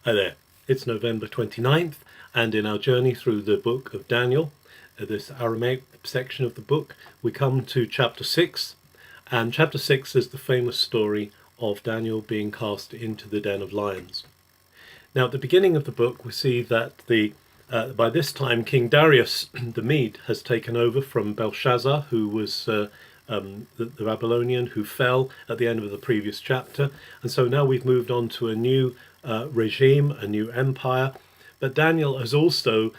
Hi there, it's November 29th, and in our journey through the book of Daniel, this Aramaic section of the book, we come to chapter 6, and chapter 6 is the famous story of Daniel being cast into the den of lions. Now, at the beginning of the book, we see that by this time King Darius the Mede has taken over from Belshazzar, who was the Babylonian who fell at the end of the previous chapter, and so now we've moved on to a new regime, a new empire. But Daniel has also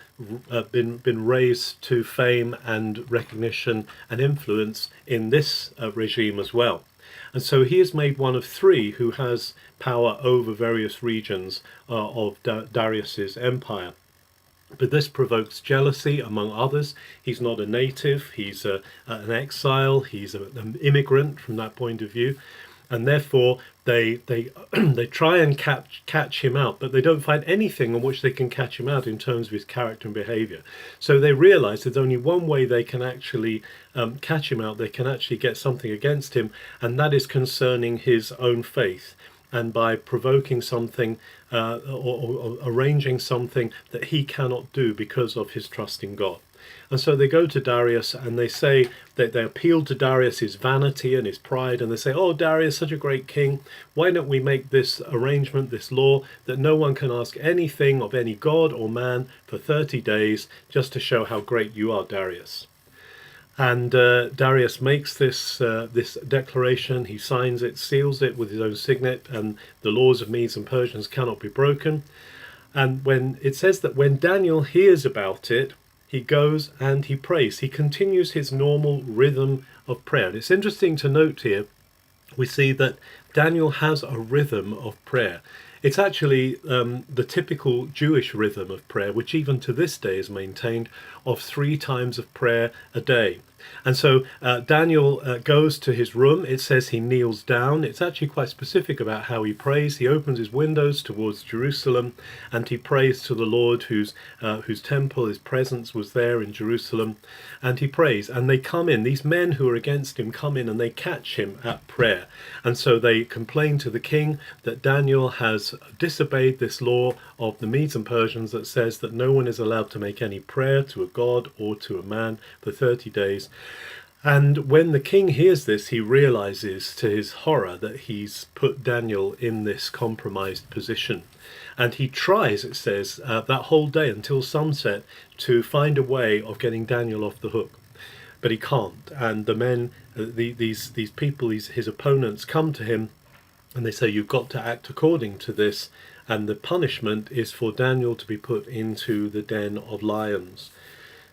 been raised to fame and recognition and influence in this regime as well. And so he is made one of three who has power over various regions of Darius's empire. But this provokes jealousy among others. He's not a native, he's an exile, he's an immigrant from that point of view. And therefore they they try and catch him out, but they don't find anything on which they can catch him out in terms of his character and behavior. So they realize there's only one way they can actually catch him out, they can actually get something against him, and that is concerning his own faith, and by provoking something or arranging something that he cannot do because of his trust in God. And so they go to Darius and they say that they appeal to Darius's vanity and his pride, and they say, "Oh, Darius, such a great king, why don't we make this arrangement, this law, that no one can ask anything of any god or man for 30 days, just to show how great you are, Darius." And Darius makes this declaration. He signs it, seals it with his own signet, and the laws of Medes and Persians cannot be broken. And when it says that when Daniel hears about it, he goes and he prays. He continues his normal rhythm of prayer. And it's interesting to note here, we see that Daniel has a rhythm of prayer. It's actually the typical Jewish rhythm of prayer, which even to this day is maintained, of 3 times of prayer a day. And so Daniel goes to his room. It says he kneels down. It's actually quite specific about how he prays. He opens his windows towards Jerusalem and he prays to the Lord whose temple, his presence was there in Jerusalem. And he prays, and they come in. These men who are against him come in and they catch him at prayer. And so they complain to the king that Daniel has disobeyed this law of the Medes and Persians that says that no one is allowed to make any prayer to a god or to a man for 30 days. And when the king hears this, he realizes to his horror that he's put Daniel in this compromised position. And he tries, it says, that whole day until sunset to find a way of getting Daniel off the hook. But he can't. And the men, these people, his opponents, come to him and they say, "You've got to act according to this." And the punishment is for Daniel to be put into the den of lions.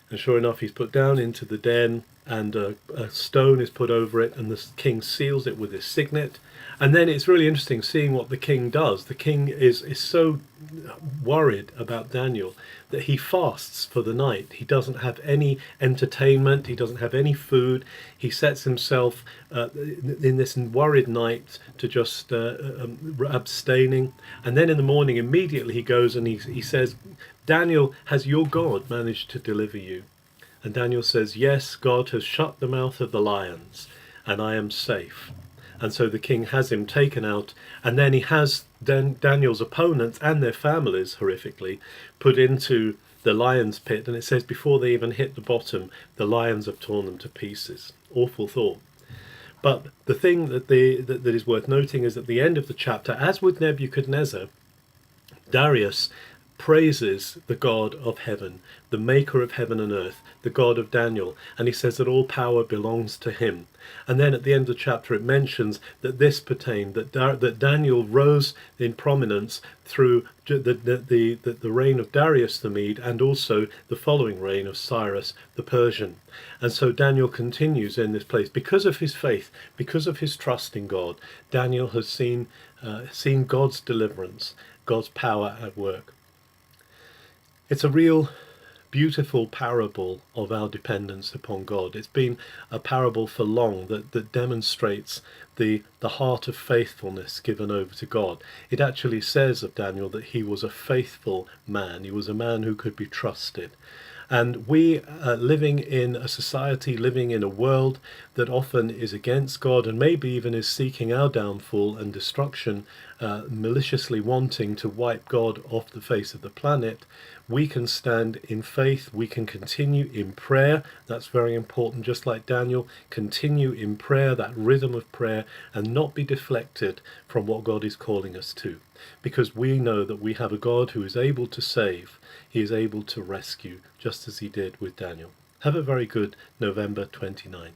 And sure enough, he's put down into the den, and a stone is put over it, and the king seals it with his signet. And then it's really interesting seeing what the king does. The king is so worried about Daniel that he fasts for the night. He doesn't have any entertainment. He doesn't have any food. He sets himself in this worried night to just abstaining. And then in the morning, immediately he goes and he says, "Daniel, has your God managed to deliver you?" And Daniel says, "Yes, God has shut the mouth of the lions, and I am safe." And so the king has him taken out, and then he has Daniel's opponents and their families, horrifically, put into the lion's pit. And it says before they even hit the bottom, the lions have torn them to pieces. Awful thought. But the thing that is worth noting is at the end of the chapter, as with Nebuchadnezzar, Darius praises the God of heaven, the maker of heaven and earth, the God of Daniel, and he says that all power belongs to him. And then at the end of the chapter it mentions that this pertained, that Daniel rose in prominence through the reign of Darius the Mede and also the following reign of Cyrus the Persian. And so Daniel continues in this place because of his faith, because of his trust in God. Daniel has seen God's deliverance, God's power at work. It's a real beautiful parable of our dependence upon God. It's been a parable for long that demonstrates the heart of faithfulness given over to God. It actually says of Daniel that he was a faithful man. He was a man who could be trusted. And we living in a society, living in a world that often is against God and maybe even is seeking our downfall and destruction, maliciously wanting to wipe God off the face of the planet, we can stand in faith, we can continue in prayer. That's very important, just like Daniel, continue in prayer, that rhythm of prayer, and not be deflected from what God is calling us to. Because we know that we have a God who is able to save, he is able to rescue, just as he did with Daniel. Have a very good November 29th.